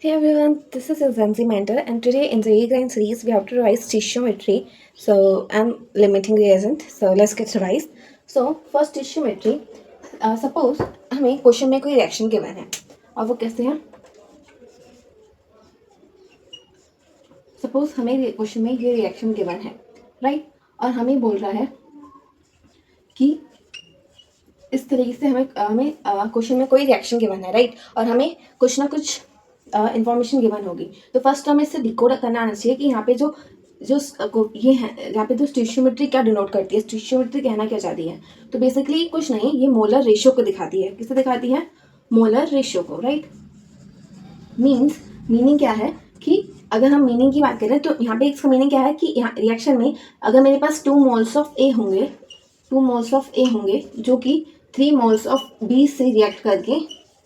Hey everyone, this is Zanzi Mentor, and today in the E-Grind series we have to revise stoichiometry. So I'm limiting reagent. So let's get revised. So first stoichiometry. Suppose हमें question में कोई reaction given है और वो कैसे है. Suppose हमें question में ये रिएक्शन गिवन है, राइट, और हमें बोल रहा है कि इस तरीके से हमें क्वेश्चन में कोई रिएक्शन गिवन है, राइट, और हमें कुछ ना कुछ इंफॉर्मेशन गिवन होगी. तो फर्स्ट हमें इससे डिकोड करना आना चाहिए कि यहाँ पे जो ये है, यहाँ पे जो स्टोइचियोमेट्री क्या डिनोट करती है, स्टोइचियोमेट्री कहना क्या चाहती है. तो बेसिकली कुछ नहीं, ये मोलर रेशियो को दिखाती है. किसे दिखाती है? मोलर रेशियो को, राइट. मीनिंग क्या है कि अगर हम मीनिंग की बात करें तो यहाँ पे इसका मीनिंग क्या है कि यहाँ रिएक्शन में अगर मेरे पास 2 मोल्स ऑफ ए होंगे, 2 मोल्स ऑफ ए होंगे जो कि 3 मोल्स ऑफ बी से रिएक्ट करके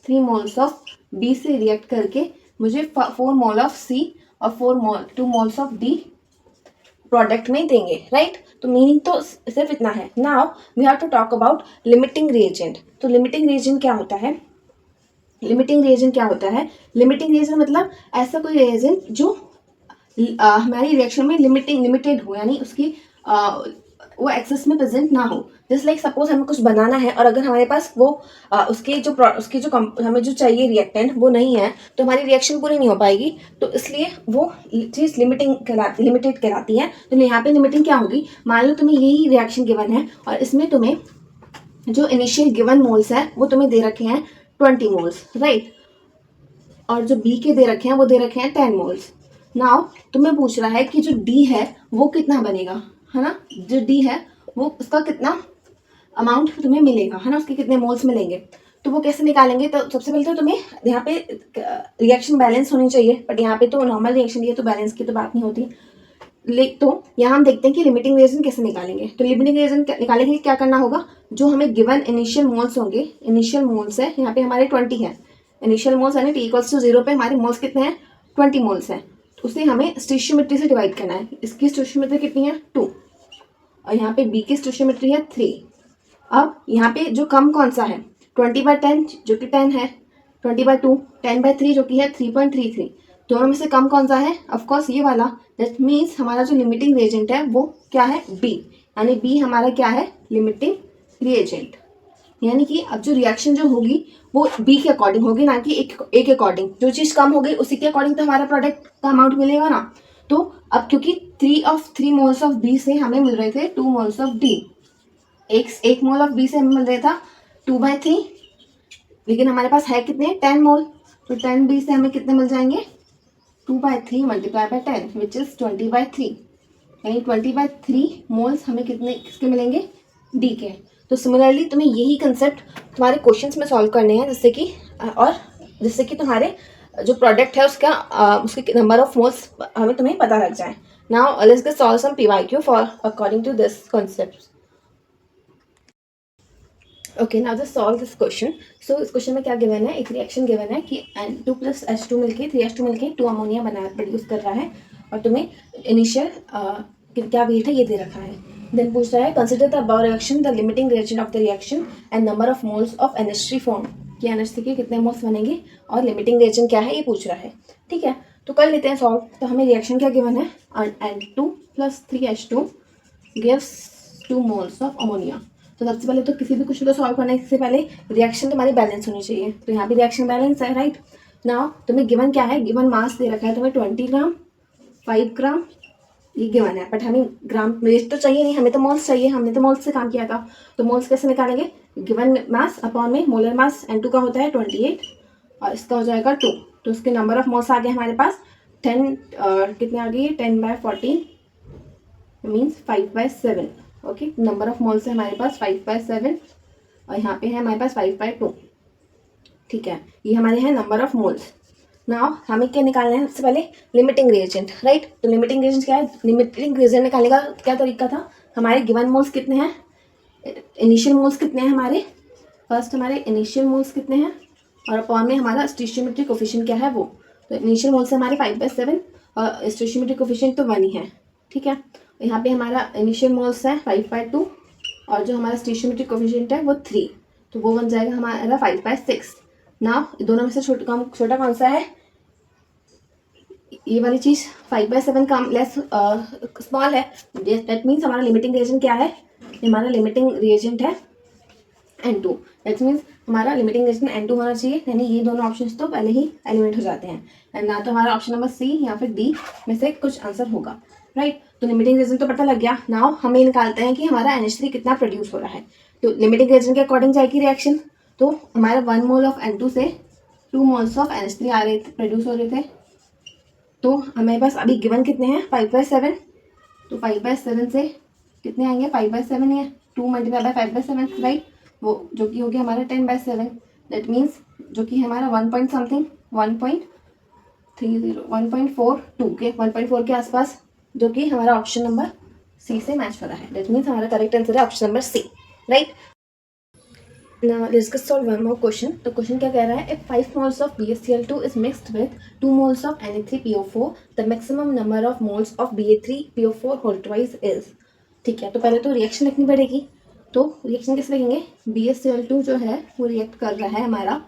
3 मोल्स ऑफ बी से रिएक्ट करके मुझे 4 मोल ऑफ सी और 2 मोल्स ऑफ डी प्रोडक्ट में देंगे, राइट. तो मीनिंग तो सिर्फ इतना है. Now we have to talk about limiting reagent. तो लिमिटिंग रिएजेंट क्या होता है? लिमिटिंग रिएजेंट मतलब ऐसा कोई रिएजेंट जो हमारी रिएक्शन में लिमिटेड हो, यानी उसकी वो एक्सेस में प्रेजेंट ना हो. जस्ट लाइक सपोज हमें कुछ बनाना है और अगर हमारे पास वो उसकी जो हमें जो चाहिए रिएक्टेंट वो नहीं है तो हमारी रिएक्शन पूरी नहीं हो पाएगी. तो इसलिए वो चीज़ लिमिटेड कहलाती है. तो यहाँ पे लिमिटिंग क्या होगी? मान लो तुम्हें यही रिएक्शन गिवन है और इसमें तुम्हें जो इनिशियल गिवन मोल्स है वो तुम्हें दे रखे हैं 20 मोल्स, राइट, और जो बी के दे रखे हैं वो दे रखे हैं 10 मोल्स. नाउ तुम्हें पूछ रहा है कि जो डी है वो कितना बनेगा, है ना. जो डी है वो उसका कितना अमाउंट तुम्हें मिलेगा, है ना, उसके कितने मोल्स मिलेंगे. तो वो कैसे निकालेंगे? तो सबसे पहले तो तुम्हें यहाँ पे रिएक्शन बैलेंस होनी चाहिए, बट यहाँ पे तो नॉर्मल रिएक्शन है तो बैलेंस की तो बात नहीं होती. तो यहाँ हम देखते हैं कि लिमिटिंग रिएजेंट कैसे निकालेंगे. तो लिमिटिंग रिएजेंट निकालने के लिए क्या करना होगा? जो हमें गिवन इनिशियल मोल्स होंगे, इनिशियल मोल्स है यहाँ पे हमारे 20 है. इनिशियल मोल्स यानी t=0 पे हमारे मोल्स कितने हैं? 20 मोल्स हैं. तो उसे हमें स्टोइचियोमेट्री से डिवाइड करना है. इसकी स्टोइचियोमेट्री कितनी है? 2, और यहाँ पे बी की स्टोइचियोमेट्री है 3. अब यहाँ पे जो कम कौन सा है? 20/10 जो कि 10 है, 20/2 10/3 जो कि है 3.33. दोनों में से कम कौन सा है? ऑफकोर्स ये वाला. दैट मीन्स हमारा जो लिमिटिंग रिएजेंट है वो क्या है? बी. यानी बी हमारा क्या है? Limiting reagent. यानी कि अब जो रिएक्शन जो होगी वो बी के अकॉर्डिंग होगी, ना कि ए के अकॉर्डिंग. जो चीज़ कम होगी उसी के अकॉर्डिंग तो हमारा प्रोडक्ट का अमाउंट मिलेगा ना. तो अब क्योंकि 3 मोल्स ऑफ बी से हमें मिल रहे थे 2 मोल्स ऑफ डी, एक मोल ऑफ बी से हमें मिल रहा था 2/3, लेकिन हमारे पास है कितने? 10 मोल. तो 10 बी से हमें कितने मिल जाएंगे? 2/3 मल्टीप्लाई बाय 10 विच इज 20/3. यानी 20/3 मोल्स हमें कितने किसके मिलेंगे? डी के. तो सिमिलरली तुम्हें यही कंसेप्ट तुम्हारे क्वेश्चंस में सॉल्व करने हैं, जिससे कि तुम्हारे जो प्रोडक्ट है उसके नंबर ऑफ मोल्स तुम्हें पता लग जाए. Now let's get solve some PYQ for according to this concept. Okay, now just solve this question. So इस क्वेश्चन में क्या गिवन है? एक रिएक्शन गिवन है कि N2 + H2 मिलके 3H2 मिलके 2 अमोनिया प्रोड्यूस कर रहा है और तुम्हें इनिशियल क्या वेट है ये दे रखा है. देन पूछ रहा है consider the above reaction, the limiting reagent of the reaction and number of moles of NH3 form. कि NH3 के कितने मोल्स बनेंगे और लिमिटिंग रिएजेंट क्या है ये पूछ रहा है. ठीक है, तो कर लेते हैं सॉल्व. तो हमें रिएक्शन क्या गिवन है? N2 + 3H2 gives 2 moles of ammonia. तो सबसे पहले तो किसी भी क्वेश्चन को सॉल्व करने से पहले रिएक्शन तुम्हारी बैलेंस होनी चाहिए. तो यहाँ भी रिएक्शन बैलेंस है, राइट. नाउ तुम्हें गिवन क्या है? गिवन मास दे रखा है तुम्हें 20 ग्राम, 5 ग्राम, ये गिवन है. बट हमें ग्राम वेट तो चाहिए नहीं, हमें तो मोल्स चाहिए. हमने तो मोल्स से काम किया था. तो मोल्स कैसे निकालेंगे? गिवन मास अपॉन में मोलर मास. N2 का होता है 28 और इसका हो जाएगा 2. तो उसके नंबर ऑफ मोल्स आ गए हमारे पास 10. कितने आ गई? 10/14 means 5/7. Okay, number of moles है हमारे पास 5/7 और यहाँ पे है हमारे पास 5/2. ठीक है, ये हमारे हैं नंबर ऑफ मोल्स. नाउ हमें क्या निकालना है? सबसे पहले लिमिटिंग रिएजेंट, राइट. तो लिमिटिंग रिएजेंट क्या है? लिमिटिंग रिएजेंट निकालने का क्या तरीका था? हमारे गिवन मोल्स कितने हैं? इनिशियल मोल्स कितने हैं हमारे? फर्स्ट हमारे इनिशियल मोल्स कितने हैं और अपॉन में हमारा स्टोइचियोमेट्रिक कोफिशिएंट क्या है वो. तो इनिशियल मोल्स हमारे 5/7 और स्टोइचियोमेट्रिक कोफिशिएंट तो 1 ही है. ठीक है, यहाँ पे हमारा इनिशियल मोल्स है 5/2 और जो हमारा स्टोइचियोमेट्रिक कोफिशिएंट है वो 3. तो वो बन जाएगा हमारा 5/6. ना दोनों में से छोटा कौन सा है? ये वाली चीज़ 5/7 कम लेस स्मॉल है, दैट मीन्स हमारा लिमिटिंग रिएजेंट क्या है, हमारा लिमिटिंग रिएजेंट है N2। दैट मीन्स हमारा लिमिटिंग रिएजेंट N2 होना चाहिए, यानी ये दोनों ऑप्शंस तो पहले ही एलिमिनेट हो जाते हैं, एंड ना तो हमारा ऑप्शन नंबर सी या फिर डी में से कुछ आंसर होगा, राइट। तो लिमिटिंग रिएजेंट तो पता लग गया। नाउ हमें निकालते हैं कि हमारा NH3 कितना प्रोड्यूस हो रहा है। तो लिमिटिंग रिएजेंट के अकॉर्डिंग जाएगी रिएक्शन, तो हमारा 1 मोल ऑफ N2 से 2 मोल्स ऑफ NH3 आ रहे थे, प्रोड्यूस हो रहे थे। तो हमारे पास अभी गिवन कितने हैं, 5/7। तो 5/7 से कितने आएंगे, 5/7 है, 2 मल्टीप्लाई बाय 5/7, राइट, वो जो कि हो गया हमारा 10/7। दैट मीन्स जो कि हमारा 1 पॉइंट समथिंग 1.30 1.42 के 1.4 के आसपास, जो कि हमारा ऑप्शन नंबर सी से मैच हो रहा है। दैट मीन्स हमारा करेक्ट आंसर है option number C, right. Now let's just solve one more question. तो क्वेश्चन क्या कह रहा है, if 5 moles of BaCl2 is mixed with 2 moles of Na3PO4, the maximum number of moles of Ba3PO4 whole twice is। ठीक है, तो पहले तो रिएक्शन लिखनी पड़ेगी। तो रिएक्शन कैसे लिखेंगे, BaCl2 जो है वो रिएक्ट कर रहा है हमारा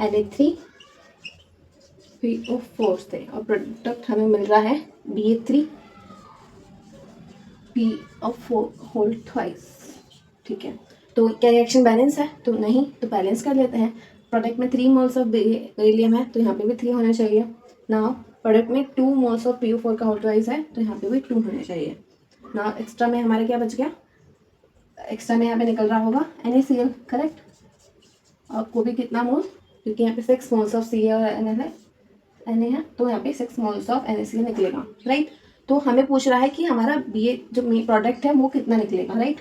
Na3PO4 से, और प्रोडक्ट हमें मिल रहा है Ba3PO4 होल ट्वाइस। ठीक है, तो क्या रिएक्शन बैलेंस है, तो नहीं, तो बैलेंस कर लेते हैं। प्रोडक्ट में 3 मोल्स ऑफ बेरिलियम है, तो यहाँ पे भी 3 होना चाहिए। ना प्रोडक्ट में 2 मोल्स ऑफ PO4 का होल ट्वाइस है, तो यहाँ पे भी 2 होने चाहिए। ना एक्स्ट्रा में हमारा क्या बच गया, एक्स्ट्रा में यहाँ पे निकल रहा होगा NaCl, करेक्ट। आपको भी कितना मोल, क्योंकि यहाँ पे 6 मोल्स ऑफ Ca और Na है, तो यहाँ पे 6 मोल्स ऑफ NaCl निकलेगा, राइट। तो हमें पूछ रहा है कि हमारा BA जो प्रोडक्ट है वो कितना निकलेगा, राइट।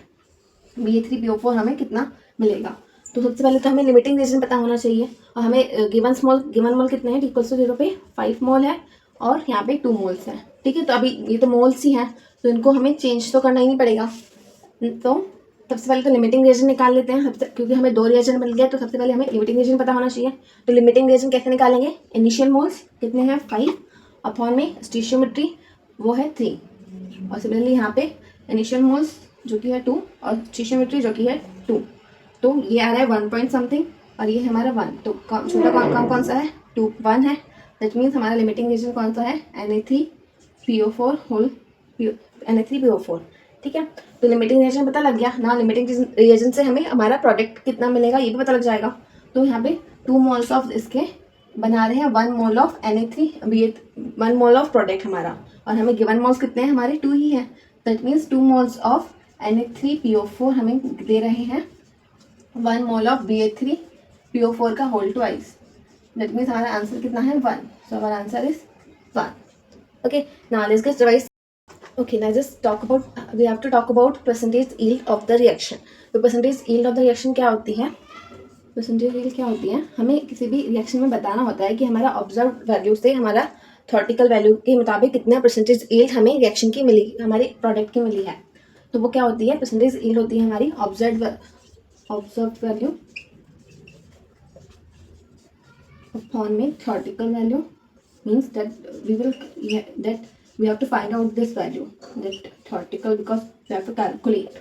Ba3PO4 हमें कितना मिलेगा। तो सबसे पहले तो हमें लिमिटिंग रिएजेंट पता होना चाहिए, और हमें गिवन मोल कितने हैं, इक्वल्स टू 0 पे 5 मोल है और यहाँ पे 2 मोल्स है। ठीक है, तो अभी ये तो मोल्स ही हैं, तो इनको हमें चेंज तो करना ही नहीं पड़ेगा। तो सबसे पहले तो लिमिटिंग रिएजेंट निकाल लेते हैं, क्योंकि हमें 2 रिएजेंट मिल गया, तो सबसे पहले हमें लिमिटिंग रिएजेंट पता होना चाहिए। तो लिमिटिंग रिएजेंट कैसे निकालेंगे, इनिशियल मोल्स कितने हैं 5 अपॉन में स्टीशियोमेट्री वो है 3, और सिमिलरली यहाँ पे इनिशियल मोल्स जो कि है 2 और स्टीशियोमेट्री जो कि है 2, तो ये आ रहा है 1 पॉइंट समथिंग और ये है हमारा 1, तो छोटा काम कौन सा है, 2 1 है। दैट मीन्स हमारा लिमिटिंग रिएजेंट कौन सा है, Na3PO4 होल Na3PO4। ठीक है, तो लिमिटिंग रिएजेंट पता लग गया ना। लिमिटिंग रिएजेंट से हमें हमारा प्रोडक्ट कितना मिलेगा ये भी पता लग जाएगा। तो यहाँ पे 2 मोल्स ऑफ इसके बना रहे हैं 1 mole of Na3 1 mole of product हमारा, और हमें गिवन मोल्स कितने हैं, हमारे 2 ही है। That means 2 moles of Na3PO4 हमें दे रहे हैं 1 मोल ऑफ Ba3PO4 का होल ट्वाइस। दैट मीन्स हमारा आंसर कितना है 1, सो हमारा answer is 1। Okay, now let's gate revise. Okay, now just talk about, we have to talk about percentage yield of the reaction। तो percentage yield of the reaction क्या होती है, percentage yield क्या होती है, हमें किसी भी रिएक्शन में बताना होता है कि हमारा ऑब्जर्व वैल्यू से हमारा थ्योरेटिकल वैल्यू के मुताबिक कितना परसेंटेज yield हमें रिएक्शन की मिली, हमारे प्रोडक्ट की मिली है। तो वो क्या होती है, परसेंटेज yield होती है हमारी ऑब्जर्व वैल्यू अपॉन में theoretical value, means that we have to find out this value, that theoretical, because we have to calculate,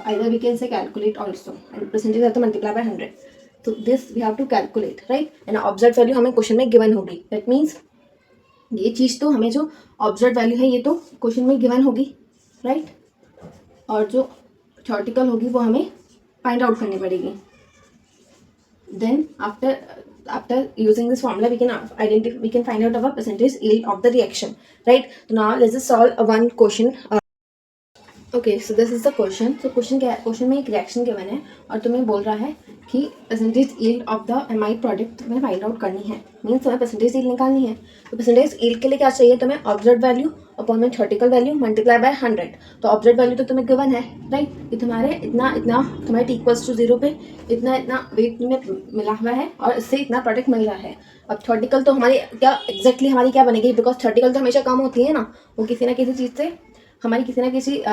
either we can say calculate also, and percentage have to multiply by 100, so this we have to calculate, right। and observed value हमें question में given होगी, that means ये चीज़ तो हमें जो observe value है ये तो क्वेश्चन में गिवन होगी, राइट, और जो थ्योरेटिकल होगी वो हमें फाइंड आउट करनी पड़ेगी। Then after using this formula we can find out our percentage yield of the reaction, right। so now let's just solve one question। Okay, so this is the question. तो question क्या है, question में एक reaction given है और तुम्हें बोल रहा है कि percentage yield of the amide product तुम्हें फाइंड आउट करनी है, मीन्स तुम्हें परसेंटेज यील्ड निकालनी है। तो परसेंटेज यील्ड के लिए क्या चाहिए तुम्हें, ऑब्जर्व वैल्यू अपॉन में थ्योरेटिकल वैल्यू मल्टीप्लाई बाय 100। तो ऑब्जर्व वैल्यू तो तुम्हें गिवन है, राइट, कि तुम्हारे इतना तुम्हारे t इक्वल्स टू 0 पे इतना वेट में मिला हुआ है और इससे इतना प्रोडक्ट मिल रहा है। अब थ्योरेटिकल तो हमारी क्या एग्जैक्टली हमारी क्या बनेगी, बिकॉज थ्योरेटिकल तो हमेशा कम होती है ना, वो किसी ना किसी चीज़ से हमारी किसी ना किसी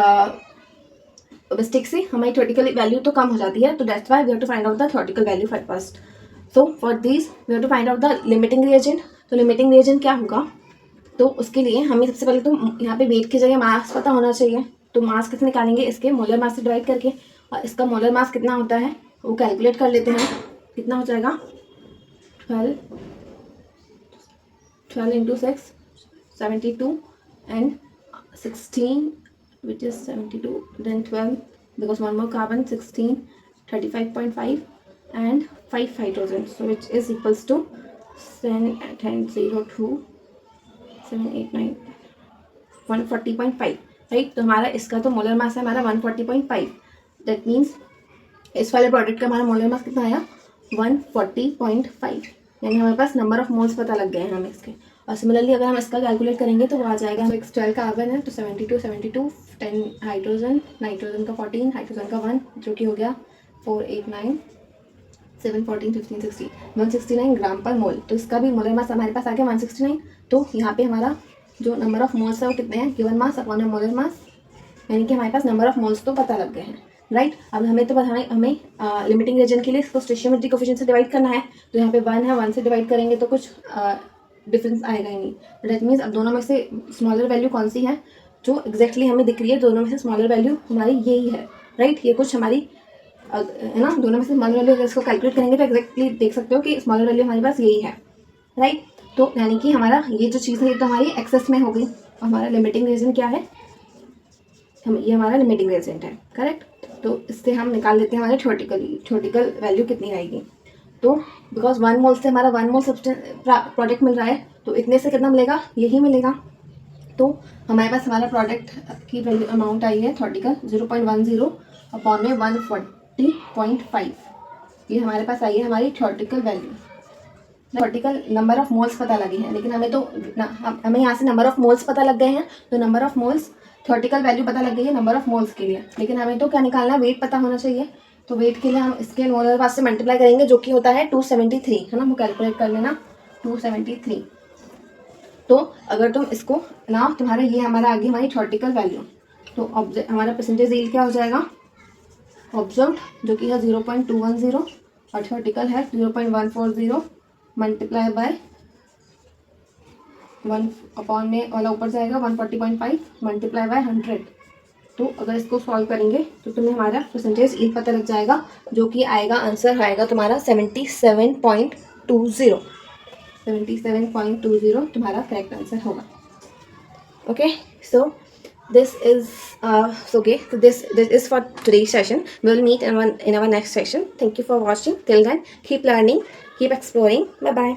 मिस्टेक से हमारी थ्योरेटिकल वैल्यू तो कम हो जाती है। तो that's why we have to find out the theoretical value first. So for this we have to find out the limiting reagent. तो लिमिटिंग रिएजेंट क्या होगा, तो उसके लिए हमें सबसे पहले तो यहाँ पे वेट की जगह मास पता होना चाहिए। तो मास कितने निकालेंगे, इसके मोलर मास से डिवाइड करके, और इसका मोलर मास कितना होता है वो कैलकुलेट कर लेते हैं। कितना हो जाएगा 12 into 6 72 and 16, which is 72, then 12 because one more carbon, 16, 35.5 and 5 hydrogen, so which is equals to 10 10 0 2 7 8 9 140.5, right. तो हमारा इसका तो मोलर मास है हमारा 140.5, दैट मीन्स इस वाले प्रोडक्ट का हमारा मोलर मास कितना आया 140.5, यानी हमारे पास नंबर ऑफ मोल्स पता लग गए हैं हमें इसके। और सिमिलरली अगर हम इसका कैलकुलेट करेंगे तो वो आ जाएगा, हमें 12 कार्बन है तो 72 72, 10 हाइड्रोजन, नाइट्रोजन का 14, हाइड्रोजन का 1, जो कि हो गया 4 8 9 7 14 15 16 169 ग्राम पर मोल। तो इसका भी मोलर मास हमारे पास आ गया 169। तो यहाँ पे हमारा जो नंबर ऑफ मोल्स है वो कितने हैं, given mass upon molar mass, यानी कि हमारे पास नंबर ऑफ मोल्स तो पता लग गए हैं, राइट। अब हमें तो हमें लिमिटिंग रीजन के लिए इसको स्टोइचियोमेट्रिक कोएफिशिएंट से डिवाइड करना है। तो यहाँ पे 1 है, 1 से डिवाइड करेंगे तो कुछ डिफरेंस आएगा ही नहीं। दैट मीन्स अब दोनों में से स्मॉलर वैल्यू कौन सी है जो एग्जैक्टली हमें दिख रही है, दोनों में से स्मॉलर वैल्यू हमारी यही है, राइट। ये कुछ हमारी है ना, दोनों में से स्मॉलर वैल्यू अगर इसको कैलकुलेट करेंगे तो एग्जैक्टली देख सकते हो कि स्मॉलर वैल्यू हमारे पास यही है, राइट। तो यानी कि हमारा ये जो चीज़ है ये तो हमारी एक्सेस में हो गई। हमारा लिमिटिंग रीजन क्या है, ये हमारा लिमिटिंग रीजन है, करेक्ट। तो इससे हम निकाल लेते हैं हमारे थ्योरेटिकल वैल्यू कितनी आएगी। तो बिकॉज 1 मोल से हमारा 1 मोल सब्सटेंस प्रोडक्ट मिल रहा है, तो इतने से कितना मिलेगा, यही मिलेगा। तो हमारे पास हमारा प्रोडक्ट की वैल्यू अमाउंट आई है थ्योरेटिकल 0.10 अपॉन में 140.5, ये हमारे पास आई है हमारी theoretical value. Theoretical number of moles पता लगे हैं, लेकिन हमें यहाँ से नंबर ऑफ मोल्स पता लग गए हैं, तो number of moles theoretical value पता लग गई है नंबर ऑफ मोल्स के लिए, लेकिन हमें तो क्या निकालना है, वेट पता होना चाहिए। तो वेट के लिए हम इसके मोलर मास से मल्टीप्लाई करेंगे, जो कि होता है 273, है ना, वो कैलकुलेट कर लेना 273। तो अगर तुम इसको ना, तुम्हारा ये हमारा आ गई हमारी थ्योरेटिकल वैल्यू, तो हमारा परसेंटेज यील्ड क्या हो जाएगा, ऑब्जर्व्ड जो कि है 0.210 और थ्योरेटिकल है 0.140 मल्टीप्लाई बाय 1 अपॉन में वाला ऊपर जाएगा 140.5 मल्टीप्लाई बाय 100। तो अगर इसको सॉल्व करेंगे तो तुम्हें हमारा परसेंटेज यील्ड पता लग जाएगा, जो कि आएगा, आंसर आएगा तुम्हारा 77.20 77.20 तुम्हारा करेक्ट आंसर होगा। Okay, so this is okay, so this is for today's session. We will meet in our next session. Thank you for watching. Till then, keep learning, keep exploring. Bye bye.